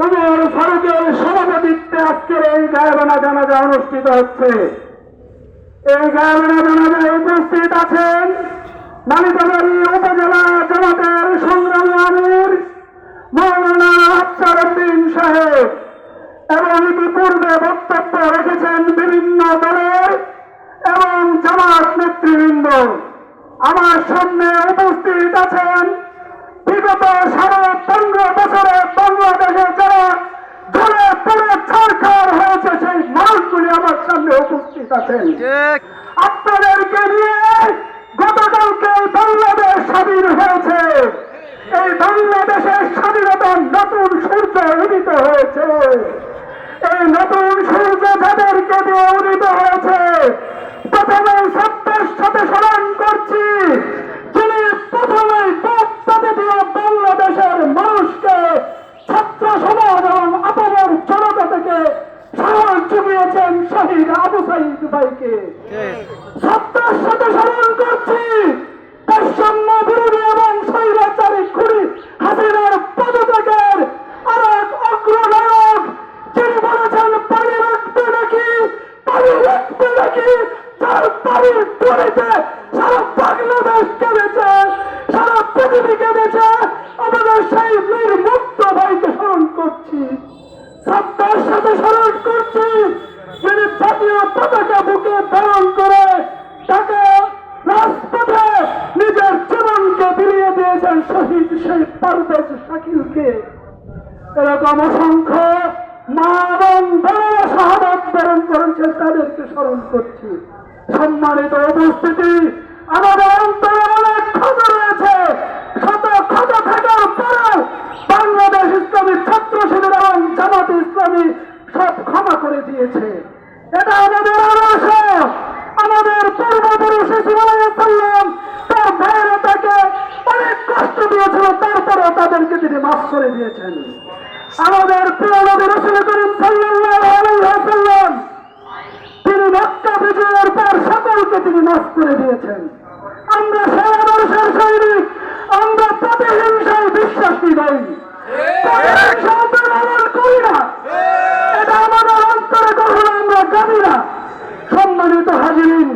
উমর ফারুকের সভাপতিত্বে আজকের এই গায়েবানা জানাজা অনুষ্ঠিত হচ্ছে। এই গায়েবানা জানাজায় উপস্থিত আছেন নালিতাবাড়ী উপজেলা জামাতের সংগ্রামী আমির মাওলানা আফসার উদ্দিন সাহেব এবং ইতিপূর্বে বক্তব্য রেখেছেন বিভিন্ন দলের এবং জামাত নেতৃবৃন্দ। আমার সামনে উপস্থিত আছেন বিগত 15 বছরে বাংলাদেশে যারা ধরে পড়ে ছাড়খাড় হয়েছে সেই মানুষগুলি আমার সামনে উপস্থিত আছেন। আপনাদেরকে নিয়ে গতকালকে বাংলাদেশ স্বাধীন হয়েছে। এই বাংলাদেশের স্বাধীনতার নতুন সূর্য উদিত হয়েছে। এই নতুন সূর্য যাদেরকে দিয়ে উদিত হয়েছে প্রথমে সত্যের সাথে স্মরণ করছি যিনি প্রথমে দিয়ে বাংলাদেশের মানুষকে ছাত্র সমাজ এবং আপনের জনতা থেকে সাহস জুগিয়েছেন শহীদ আবু সাইদ ভাইকে। সত্যের সাথে স্মরণ করছি বৈষম্য বিরোধী এবং স্বৈরাচারী খুনি হাসিনার পদত্যাগের আর এক অগ্রনায়ক যিনি বলেছেন পানি রাখবে নাকি তার পানির তলিতে সারা বাংলাদেশ কেঁদেছে, সারা পৃথিবী কেঁদেছে। আমাদের সেই বীর মুক্ত ভাইকে স্মরণ করছি। সত্তার সাথে স্মরণ করছি যিনি জাতীয় পতাকা বুকে ধারণ করে তাকে রাজপথে নিজের জীবনকে বিলিয়ে দিয়েছেন শহীদ সেই পারভেজ শাকিলকে। এরকম অসংখ্য মা এবং বোনেরা শাহাদাত বরণ করেছেন, তাদেরকে স্মরণ করছি। সম্মানিত উপস্থিতি, আমাদের অন্তরে অনেক ক্ষত রয়েছে। শত ক্ষত থাকার পরেও বাংলাদেশ ইসলামী ছাত্র শিবির এবং জামাত ইসলামী সব ক্ষমা করে দিয়েছে। এটা আমাদের আদর্শ। আমাদের পূর্বপুরুষ সাল্লাম তার ভাইয়েরা তাকে অনেক কষ্ট দিয়েছিল, তারপরেও তাদেরকে তিনি মাফ করে দিয়েছেন। আমাদের প্রিয় নবী রাসূল করিম সাল্লাল্লাহু আলাইহি ওয়াসাল্লাম তিনি মক্কা বিজয়ের পর সকলকে তিনি মাফ করে দিয়েছেন। আমরা সেই আদর্শের সৈনিক, আমরা প্রতিহিংসায় বিশ্বাসী নই, প্রতিহিংসা পালন করি না। এটা আমাদের অন্তরে কখনো আমরা জানি না। সম্মানিত হাজিরিন,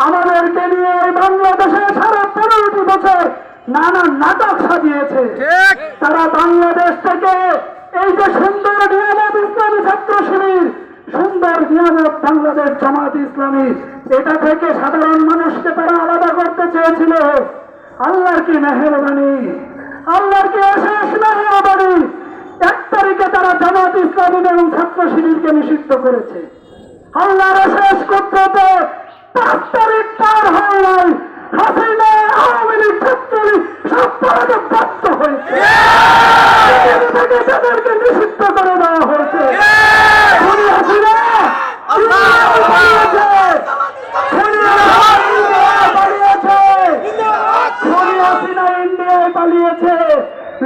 আমাদেরকে নিয়ে বাংলাদেশে সারা 15টি বছর নানা নাটক সাজিয়েছে। তারা বাংলাদেশ থেকে এই যে সুন্দর নিয়ামত ইসলামী ছাত্র শিবির, সুন্দর নিয়ামত বাংলাদেশ জামাত ইসলামী, এটা থেকে সাধারণ মানুষকে তারা আলাদা করতে চেয়েছিল। আল্লাহর কি মেহেরবানি, আল্লাহর কি অশেষ মেহেরবানি। 1 তারিখে তারা জামাত ইসলামী এবং ছাত্র শিবিরকে নিষিদ্ধ করেছে। আল্লাহর অশেষ কুদরতে 5 তারিখ পার হয় নাই, হাসিনা আওয়ামী লীগ ছাত্রলীগ সব পরাজে বাধ্য হয়েছে, তাদেরকে নিষিদ্ধ করে দেওয়া হয়েছে। হাসিনা ইন্ডিয়ায় পালিয়েছে,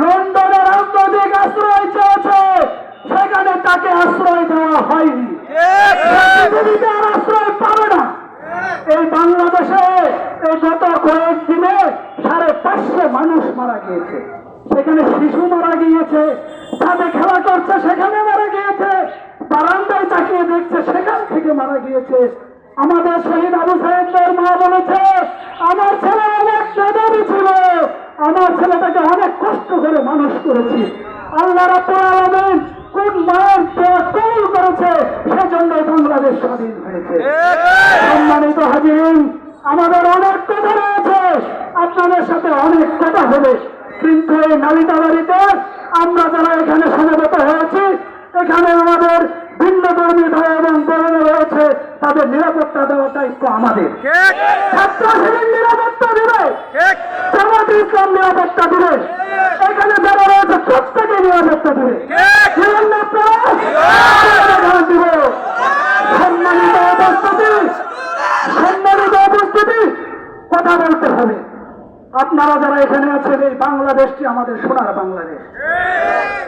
লন্ডনের আন্তর্জাতিক আশ্রয় চেয়েছে, সেখানে তাকে আশ্রয় দেওয়া হয়নি, আর আশ্রয় পাবে না। এই বাংলাদেশে এই গত কয়েকদিনে 550 মানুষ মারা গিয়েছে। সেখানে শিশু মারা গিয়েছে, ছাদে খেলা করছে সেখানে মারা গিয়েছে, বারান্দায় তাকিয়ে দেখছে সেখান থেকে মারা গিয়েছে। আমাদের শহীদ আবু সাইদের মা বলেছে, আমার ছেলে অনেক মেধাবী ছিল, আমার ছেলেটাকে অনেক কষ্ট করে মানুষ করেছি। আল্লাহ রাব্বুল আলামিন কোন মায়ের দোয়া কবুল করেছে, সেজন্য বাংলাদেশ স্বাধীন হয়েছে। সম্মানিত হাজিরিন, আমাদের অনেক কথা রয়েছে, আপনাদের সাথে অনেক কথা হবে, কিন্তু এই নালিতাবাড়িতে আমরা যারা এখানে সমবেত হয়েছি, এখানে আমাদের ভিন্ন ধর্মী ভাই এবং বোনেরা রয়েছে, তাদের নিরাপত্তা দেওয়ার দায়িত্ব আমাদের। ছাত্র শিবির নিরাপত্তা দিবে, জামাত ইসলাম নিরাপত্তা দিবে, এখানে যারা রয়েছে প্রত্যেকে নিরাপত্তা দিবে। দিব। সম্মানিত উপস্থিতি, কথা বলতে হবে। আপনারা যারা এখানে আছেন, এই বাংলাদেশটি আমাদের সোনার বাংলাদেশ,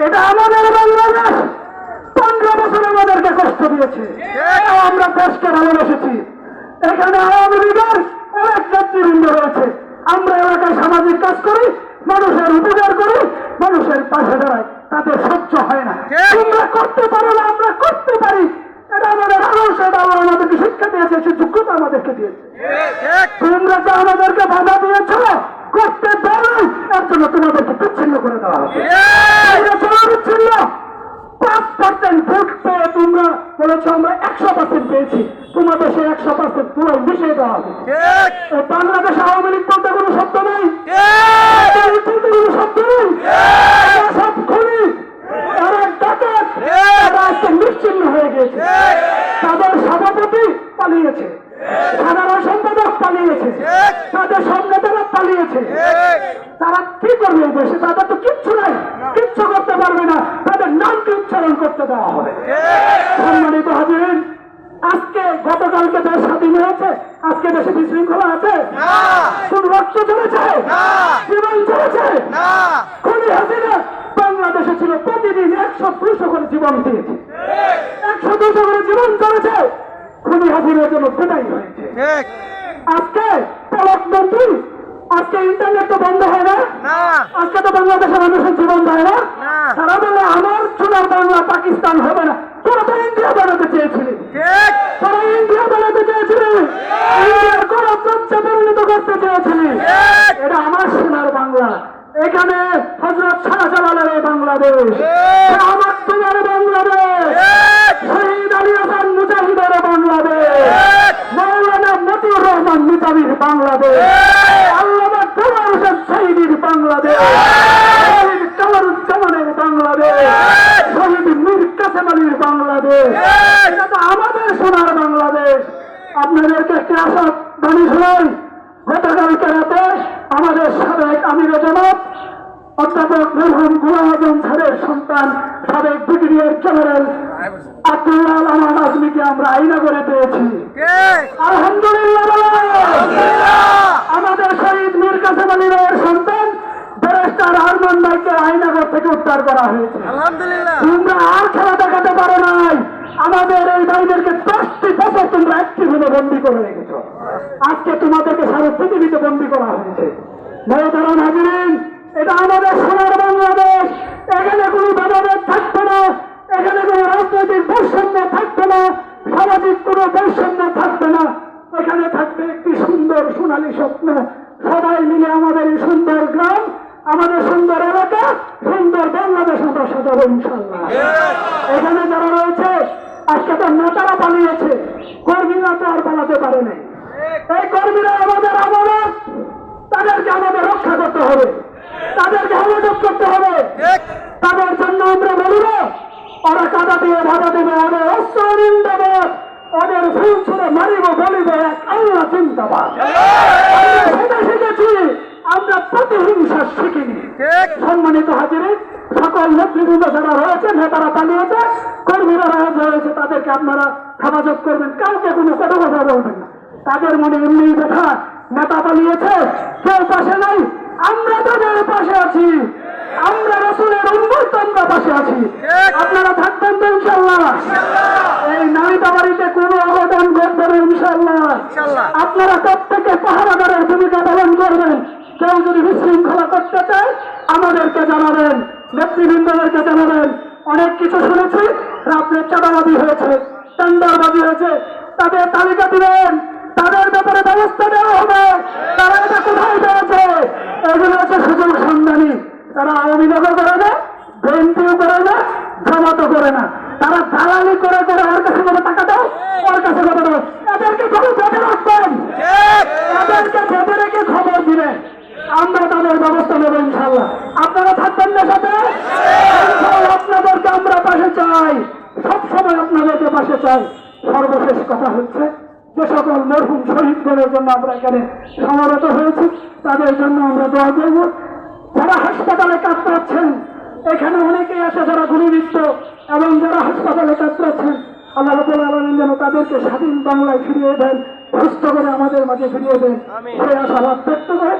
এটা আমাদের বাংলাদেশ। 15 বছর আমাদেরকে কষ্ট দিয়েছে, আমরা দেশকে ভালোবেসেছি। এখানে আওয়ামী লীগের অনেক নেতৃবৃন্দ রয়েছে, আমরা এলাকায় সামাজিক কাজ করি, মানুষের উপকার করি, মানুষের পাশে দাঁড়াই, তাদের সহ্য হয় না। তোমরা করতে পারো না, আমরা করতে পারি, এটা আমাদের আদর্শ, এটা আল্লাহ আমাদেরকে শিক্ষা দিয়েছে, সে যোগ্যতা আমাদেরকে দিয়েছে। তোমরা যে আমাদেরকে বাধা দিয়েছ করতে পারো, এর জন্য তোমাদেরকে বিচ্ছিন্ন করে দেওয়া হবে। বিচ্ছিন্ন 5% ভোট পেয়ে তোমরা বলেছ আমরা 100% পেয়েছি, তোমাদের সেই 100% পুরো মিশিয়ে দেওয়া হবে। বাংলাদেশ আওয়ামী লীগ বলতে কোনো শব্দ নেই, কোনো শব্দ নেই, সব খুনি, এরা ডাকাত, এরা আজকে নিশ্চিন্ন হয়ে গেছে। তাদের সভাপতি পালিয়েছে, সাধারণ সম্পাদক পালিয়েছে, তাদের সব নেতারা পালিয়েছে। তারা কি করবে এই দেশে? তাদের তো কিচ্ছু নাই, কিচ্ছু করতে পারবে না, তাদের নামকে উচ্চারণ করতে দেওয়া হবে। সম্মানিত হাজিরিন, আজকে গতকালকে দেশ স্বাধীন হয়েছে, আজকে দেশে বিশৃঙ্খলা আছে? কোন রক্ত চলেছে? জীবন চলেছে? খুনি হাসিনা বাংলাদেশে ছিল প্রতিদিন 100-200 করে জীবন দিয়েছে, 100-200 করে জীবন চলেছে, খুনি হাসিনার জন্য বিদায় হয়েছে। আজকে পলক মন্ত্রী, আজকে ইন্টারনেট তো বন্ধ হয় না, আজকে তো বাংলাদেশের মানুষের জীবন যায় না। তারা বলে আমার সোনার বাংলা পাকিস্তান হবে না। তোরা তো ইন্ডিয়া বানাতে চেয়েছিলি, তারা ইন্ডিয়া বানাতে চেয়েছিলি, ইন্ডিয়ার গণতন্ত্রে পরিণত করতে চেয়েছিলি। এটা আমার সোনার বাংলা, এখানে হযরত শাহজালালের এই বাংলাদেশ, আমার তোমার বাংলাদেশ, শহীদ আলী হাসান মুজাহিদের বাংলাদেশ, মৌলানা মতিউর রহমান নিজামীর বাংলাদেশ, আল্লামা গোলাম হোসেন শহীদের বাংলাদেশ, শহীদ কামরুজ্জামানের বাংলাদেশ, শহীদ মীর কাসেম আলীর বাংলাদেশ। এটা তো আমাদের সোনার বাংলাদেশ। আপনাদেরকে একটি আশা বাণী শোনাই। গতকালকে রাতে আমাদের সাবেক আমির জামাত অধ্যাপক মরহুম গোলাম আজম স্যারের সন্তান সাবেক ব্রিগেডিয়ার জেনারেল আব্দুল্লাহ আমান আজমিকে আমরা আইনা করে পেয়েছি। আলহামদুলিল্লাহ। আমাদের শহীদ মীর কাসেম আলী রায়ের সন্তান ব্যারিস্টার আরমান ভাইকে আইনাগর থেকে উদ্ধার করা হয়েছে। তোমরা আর খেলা দেখাতে পারো নাই। আমাদের এই ভাইদেরকে 10টি বছর তোমরা একটিভাবে বন্দী করে রেখেছ, আজকে তোমাদেরকে সারা পৃথিবীতে বন্দী করা হয়েছে। মহতারাম হাজিরিন, এটা আমাদের সোনার বাংলাদেশ। এখানে কোনো ভেদাভেদ থাকবে না, এখানে কোনো রাজনৈতিক বৈষম্য থাকবে না, সামাজিক কোনো বৈষম্য থাকবে না। এখানে থাকবে একটি সুন্দর সোনালী স্বপ্ন। সবাই মিলে আমাদের এই সুন্দর গ্রাম, আমাদের সুন্দর এলাকা, সুন্দর বাংলাদেশ আমরা সাজাবো ইনশাল্লাহ। এখানে যারা রয়েছে, আজকে তো নেতারা পালিয়েছে, কর্মীরা তো আর পালাতে পারে নাই। এই কর্মীরা আমাদের আমানত, তাদেরকে আমাদের রক্ষা করতে হবে, তাদেরকে হেফাজত করতে হবে। তাদের জন্য আমরা বলিব, ওরা কাদা দিয়ে ভাড়া দেবে, ওদের অস্ত্র দেবে, ওদের ফুল ছুড়ে মারিব, বলিব এক আল্লাহ জিন্দাবাদ। আমরা সেটা শিখেছি, আমরা প্রতিহিংসা শিখিনি। সম্মানিত হাজিরিন, সকল নেতৃবৃন্দ যারা রয়েছে, নেতারা পালিয়েছে, কর্মীরা রয়েছে, তাদেরকে আপনারা হেফাজত করবেন, কাউকে কোনো কথা বলবেন না। তাদের মনে এমনি দেখা, নেতা পালিয়েছে, কেউ পাশে নাই, আমরা তাদের পাশে আছি, আমরা রাসূলের উম্মত, আমরা পাশে আছি। আপনারা থাকবেন তো ইনশাআল্লাহ? এই নারীবাড়িতে কোনো অঘটন ঘটবে না ইনশাআল্লাহ। আপনারা প্রত্যেকে পাহারাদারের ভূমিকা পালন করবেন। কেউ যদি বিশৃঙ্খলা করতে চায় আমাদেরকে জানাবেন, নেতৃবৃন্দদেরকে জানাবেন। অনেক কিছু শুনেছি, রাত্রে চাঁদাবাজি হয়েছে, টেন্ডারবাজি হয়েছে, তাদের তালিকা দিবেন, তাদের ব্যাপারে ব্যবস্থা দেওয়া হবে। তারা এটা কোথায় পেয়েছে? এগুলো হচ্ছে সুযোগ সন্ধানী। তারা আওয়ামী লীগও করে না, বিএনপিও করে না, জামাতও করে না। তারা দালালি করে করে ওর কাছে কোনো টাকা দাও, ওর কাছে কথা দাও। এদেরকে কোনো বেঁধে রাখবেন, এদেরকে বেঁধে রেখে খবর দিবেন, আমরা তাদের ব্যবস্থা নেব ইনশাআল্লাহ। আপনারা থাকবেন না সাথে? আপনাদেরকে আমরা পাশে চাই, সবসময় আপনাদেরকে পাশে চাই। সর্বশেষ কথা হচ্ছে, যে সকল মরহুম শহীদদের জন্য আমরা এখানে সমাবেত হয়েছি, তাদের জন্য আমরা দোয়া করব। যারা হাসপাতালে কাতরাচ্ছেন, এখানে অনেকেই আছে যারা গুলিবিদ্ধ, এবং যারা হাসপাতালে কাতরাচ্ছেন, আল্লাহ রাব্বুল আলামিন যেন তাদেরকে স্বাধীন বাংলায় ফিরিয়ে দেন, সুস্থ করে আমাদের মাঝে ফিরিয়ে দেন, সেই আশাবাদ ব্যক্ত করে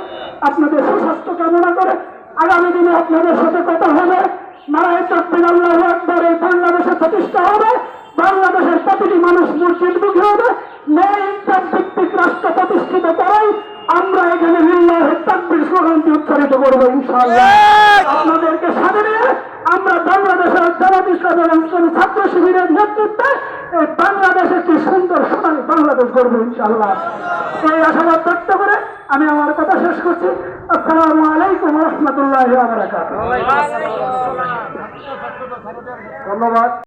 আপনাদের সুস্বাস্থ্য কামনা করে আগামী দিনে আপনাদের সাথে কথা হবে। নারায়ে তাকবীর, আল্লাহু আকবার। এই বাংলাদেশে প্রতিষ্ঠা হবে, বাংলাদেশের প্রতিটি মানুষ মসজিদমুখী হবে, ন্যায় ভিত্তিক রাষ্ট্র প্রতিষ্ঠিত করাই আমরা এখানে লিল্লাহি তাকবীর স্লোগানটি উচ্চারিত করবো ইনশাআল্লাহ। আপনাদেরকে সাথে নিয়ে আমরা বাংলাদেশের জামাত ইসলামী ছাত্র শিবিরের নেতৃত্বে এই বাংলাদেশ একটি সুন্দর সোনালী বাংলাদেশ গড়ব ইনশাআল্লাহ। এই আশাবাদ ব্যক্ত করে আমি আমার কথা শেষ করছি। আসসালামু আলাইকুম ওয়া রাহমাতুল্লাহি ওয়া বারাকাতুহু। ধন্যবাদ।